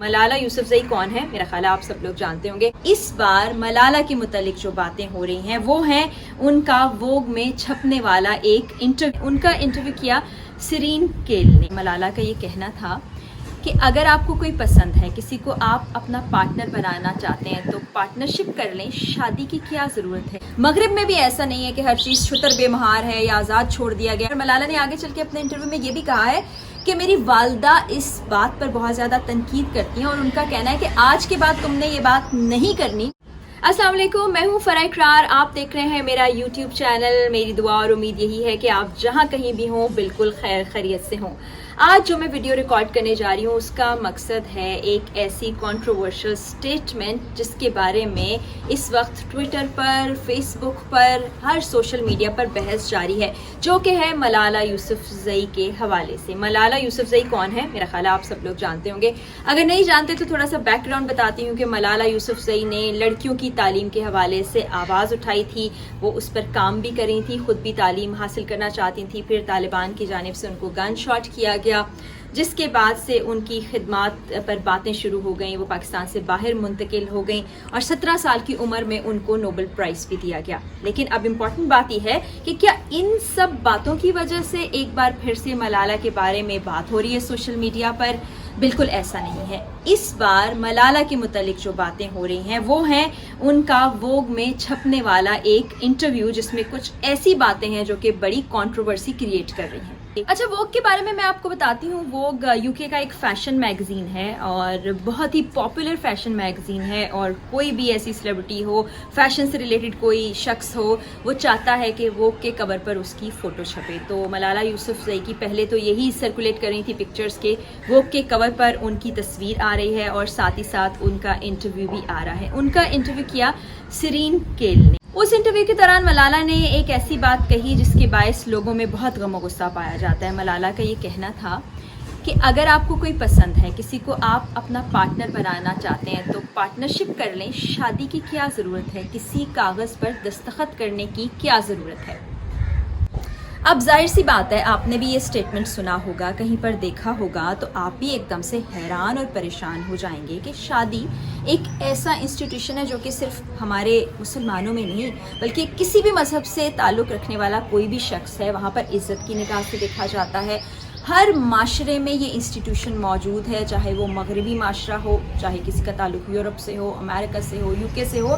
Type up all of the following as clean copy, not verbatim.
ملالہ یوسفزئی کون ہے؟ میرا خیال ہے آپ سب لوگ جانتے ہوں گے۔ اس بار ملالہ کے متعلق جو باتیں ہو رہی ہیں وہ ہیں ان کا ووگ میں چھپنے والا ایک انٹرویو۔ ان کا انٹرویو کیا سیرین کیل نے۔ ملالہ کا یہ کہنا تھا کہ اگر آپ کو کوئی پسند ہے، کسی کو آپ اپنا پارٹنر بنانا چاہتے ہیں تو پارٹنرشپ کر لیں، شادی کی کیا ضرورت ہے۔ مغرب میں بھی ایسا نہیں ہے کہ ہر چیز چھتر بے مہار ہے یا آزاد چھوڑ دیا گیا۔ ملالہ نے آگے چل کے اپنے انٹرویو میں یہ بھی کہا ہے کہ میری والدہ اس بات پر بہت زیادہ تنقید کرتی ہیں اور ان کا کہنا ہے کہ آج کے بعد تم نے یہ بات نہیں کرنی۔ السلام علیکم، میں ہوں فرح اقرار، آپ دیکھ رہے ہیں میرا یوٹیوب چینل۔ میری دعا اور امید یہی ہے کہ آپ جہاں کہیں بھی ہوں بالکل خیر خیریت سے ہوں۔ آج جو میں ویڈیو ریکارڈ کرنے جا رہی ہوں اس کا مقصد ہے ایک ایسی کنٹروورشل سٹیٹمنٹ جس کے بارے میں اس وقت ٹویٹر پر، فیس بک پر، ہر سوشل میڈیا پر بحث جاری ہے، جو کہ ہے ملالہ یوسفزئی کے حوالے سے۔ ملالہ یوسفزئی کون ہے؟ میرا خیال ہے آپ سب لوگ جانتے ہوں گے۔ اگر نہیں جانتے تو تھوڑا سا بیک گراؤنڈ بتاتی ہوں کہ ملالہ یوسفزئی نے لڑکیوں کی تعلیم کے حوالے سے آواز اٹھائی تھی، وہ اس پر کام بھی کر رہی تھی، خود بھی تعلیم حاصل کرنا چاہتی تھی۔ پھر طالبان کی جانب سے ان کو گن شاٹ کیا گیا، جس کے بعد سے ان کی خدمات پر باتیں شروع ہو گئیں، وہ پاکستان سے باہر منتقل ہو گئیں اور 17 سال کی عمر میں ان کو نوبل پرائز بھی دیا گیا۔ لیکن اب امپورٹنٹ بات یہ ہے کہ کیا ان سب باتوں کی وجہ سے ایک بار پھر سے ملالہ کے بارے میں بات ہو رہی ہے سوشل میڈیا پر؟ بالکل ایسا نہیں ہے۔ اس بار ملالہ کے متعلق جو باتیں ہو رہی ہیں وہ ہیں ان کا ووگ میں چھپنے والا ایک انٹرویو، جس میں کچھ ایسی باتیں ہیں جو کہ بڑی کنٹروورسی کریٹ کر رہی ہیں۔ اچھا، ووگ کے بارے میں آپ کو بتاتی ہوں۔ ووگ UK کا ایک فیشن میگزین ہے اور بہت ہی پاپولر فیشن میگزین ہے، اور کوئی بھی ایسی سیلیبریٹی ہو، فیشن سے ریلیٹڈ کوئی شخص ہو، وہ چاہتا ہے کہ ووگ کے کور پر اس کی فوٹو چھپے۔ تو ملالہ یوسفزئی کی پہلے تو یہی سرکولیٹ کر رہی تھی پکچرز کے ووگ کے کور پر ان کی تصویر آ رہی ہے اور ساتھ ہی ساتھ ان کا انٹرویو بھی آ رہا ہے۔ ان کا انٹرویو کیا سیرین کیل نے۔ اس انٹرویو کے دوران ملالہ نے ایک ایسی بات کہی جس کے باعث لوگوں میں بہت غم و غصہ پایا جاتا ہے۔ ملالہ کا یہ کہنا تھا کہ اگر آپ کو کوئی پسند ہے، کسی کو آپ اپنا پارٹنر بنانا چاہتے ہیں تو پارٹنرشپ کر لیں، شادی کی کیا ضرورت ہے، کسی کاغذ پر دستخط کرنے کی کیا ضرورت ہے۔ اب ظاہر سی بات ہے، آپ نے بھی یہ سٹیٹمنٹ سنا ہوگا، کہیں پر دیکھا ہوگا، تو آپ بھی ایک دم سے حیران اور پریشان ہو جائیں گے کہ شادی ایک ایسا انسٹیٹیوشن ہے جو کہ صرف ہمارے مسلمانوں میں نہیں بلکہ کسی بھی مذہب سے تعلق رکھنے والا کوئی بھی شخص ہے وہاں پر عزت کی نگاہ سے دیکھا جاتا ہے۔ ہر معاشرے میں یہ انسٹیٹیوشن موجود ہے، چاہے وہ مغربی معاشرہ ہو، چاہے کسی کا تعلق یورپ سے ہو، امریکہ سے ہو، UK سے ہو،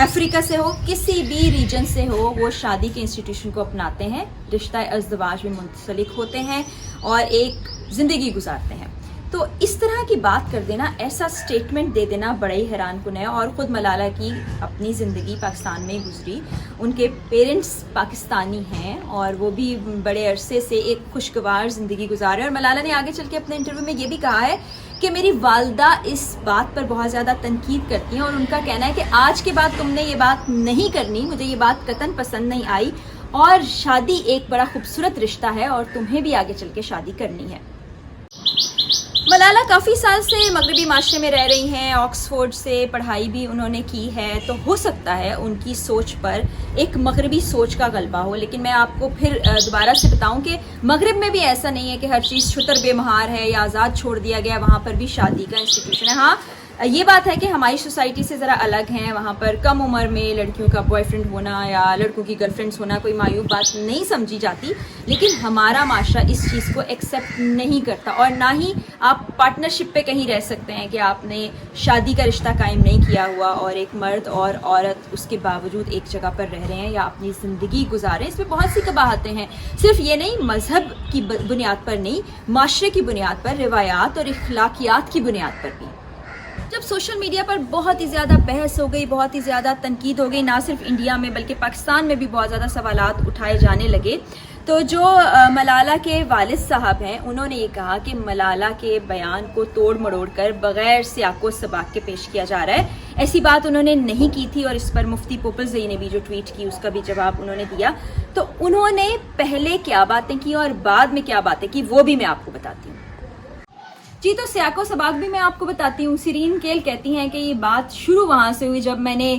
افریقہ سے ہو، کسی بھی ریجن سے ہو، وہ شادی کے انسٹیٹیوشن کو اپناتے ہیں، رشتہ ازدواج میں منسلک ہوتے ہیں اور ایک زندگی گزارتے ہیں۔ تو اس طرح کی بات کر دینا، ایسا سٹیٹمنٹ دے دینا بڑا ہی حیران کن ہے۔ اور خود ملالہ کی اپنی زندگی پاکستان میں گزری، ان کے پیرنٹس پاکستانی ہیں اور وہ بھی بڑے عرصے سے ایک خوشگوار زندگی گزارے۔ اور ملالہ نے آگے چل کے اپنے انٹرویو میں یہ بھی کہا ہے کہ میری والدہ اس بات پر بہت زیادہ تنقید کرتی ہیں اور ان کا کہنا ہے کہ آج کے بعد تم نے یہ بات نہیں کرنی، مجھے یہ بات قطعاً پسند نہیں آئی، اور شادی ایک بڑا خوبصورت رشتہ ہے اور تمہیں بھی آگے چل کے شادی کرنی ہے۔ ملالہ کافی سال سے مغربی معاشرے میں رہ رہی ہیں، آکسفورڈ سے پڑھائی بھی انہوں نے کی ہے، تو ہو سکتا ہے ان کی سوچ پر ایک مغربی سوچ کا غلبہ ہو۔ لیکن میں آپ کو پھر دوبارہ سے بتاؤں کہ مغرب میں بھی ایسا نہیں ہے کہ ہر چیز چھتر بے مہار ہے یا آزاد چھوڑ دیا گیا، وہاں پر بھی شادی کا انسٹیٹیوشن ہے۔ ہاں، یہ بات ہے کہ ہماری سوسائٹی سے ذرا الگ ہیں، وہاں پر کم عمر میں لڑکیوں کا بوائے فرینڈ ہونا یا لڑکوں کی گرل فرینڈس ہونا کوئی معیوب بات نہیں سمجھی جاتی، لیکن ہمارا معاشرہ اس چیز کو ایکسیپٹ نہیں کرتا، اور نہ ہی آپ پارٹنرشپ پہ کہیں رہ سکتے ہیں کہ آپ نے شادی کا رشتہ قائم نہیں کیا ہوا اور ایک مرد اور عورت اس کے باوجود ایک جگہ پر رہ رہے ہیں یا اپنی زندگی گزارے ہیں۔ اس میں بہت سی قباحتیں ہیں، صرف یہ نہیں، مذہب کی بنیاد پر نہیں، معاشرے کی بنیاد پر، روایات اور اخلاقیات کی بنیاد پر بھی۔ جب سوشل میڈیا پر بہت ہی زیادہ بحث ہو گئی، بہت ہی زیادہ تنقید ہو گئی، نہ صرف انڈیا میں بلکہ پاکستان میں بھی بہت زیادہ سوالات اٹھائے جانے لگے، تو جو ملالہ کے والد صاحب ہیں انہوں نے یہ کہا کہ ملالہ کے بیان کو توڑ مڑوڑ کر بغیر سیاق و سباق کے پیش کیا جا رہا ہے۔ ایسی بات انہوں نے نہیں کی تھی، اور اس پر مفتی پوپلزئی نے بھی جو ٹویٹ کی اس کا بھی جواب انہوں نے دیا۔ تو انہوں نے پہلے کیا باتیں کی اور بعد میں کیا باتیں کی وہ بھی میں آپ کو بتاتی ہوں۔ جی، تو سیاق و سباق بھی میں آپ کو بتاتی ہوں۔ سیرین کیل کہتی ہیں کہ یہ بات شروع وہاں سے ہوئی جب میں نے